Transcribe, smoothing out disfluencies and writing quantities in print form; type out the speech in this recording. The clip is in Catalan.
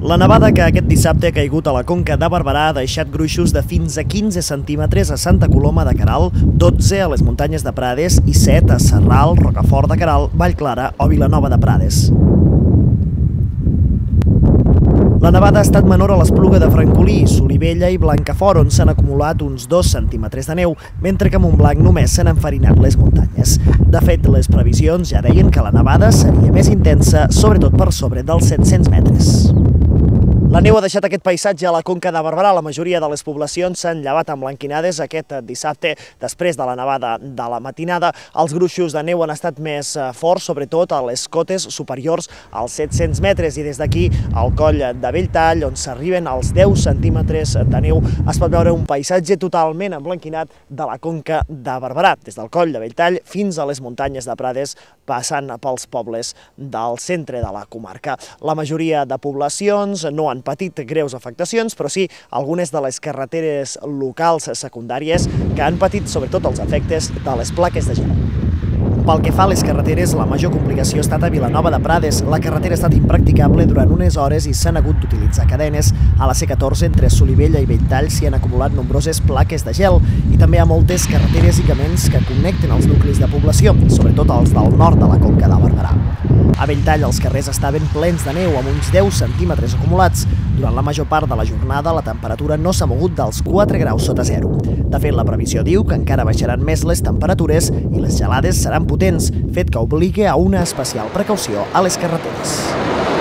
La nevada que aquest dissabte ha caigut a la Conca de Barberà ha deixat gruixos de fins a 15 centímetres a Santa Coloma de Queralt, 12 a les muntanyes de Prades i 7 a Sarral, Rocafort de Queralt, Vallclara o Vilanova de Prades. La nevada ha estat menor a l'Espluga de Francolí, Solivella i Blancafort, on s'han acumulat uns 2 centímetres de neu, mentre que a Montblanc només s'han enfarinat les muntanyes. De fet, les previsions ja deien que la nevada seria més intensa, sobretot per sobre dels 700 metres. La neu ha deixat aquest paisatge a la Conca de Barberà. La majoria de les poblacions s'han llevat emblanquinades aquest dissabte després de la nevada de la matinada. Els gruixos de neu han estat més forts, sobretot a les cotes superiors als 700 metres i des d'aquí al coll de Belltall, on s'arriben als 10 centímetres de neu, es pot veure un paisatge totalment emblanquinat de la Conca de Barberà, des del coll de Belltall fins a les muntanyes de Prades, passant pels pobles del centre de la comarca. La majoria de poblacions no han patit greus afectacions, però sí algunes de les carreteres locals secundàries que han patit sobretot els efectes de les plaques de gel. Pel que fa a les carreteres, la major complicació ha estat a Vilanova de Prades. La carretera ha estat impracticable durant unes hores i s'han hagut d'utilitzar cadenes. A la C14, entre Solivella i Belltall, s'hi han acumulat nombroses plaques de gel i també hi ha moltes carreteres i camins que connecten els nuclis de població, sobretot els del nord de la Conca de Barberà. A Belltall els carrers estaven plens de neu, amb uns 10 centímetres acumulats. Durant la major part de la jornada, la temperatura no s'ha mogut dels 4 graus sota zero. De fet, la previsió diu que encara baixaran més les temperatures i les gelades seran potents, fet que obliga a una especial precaució a les carreteres.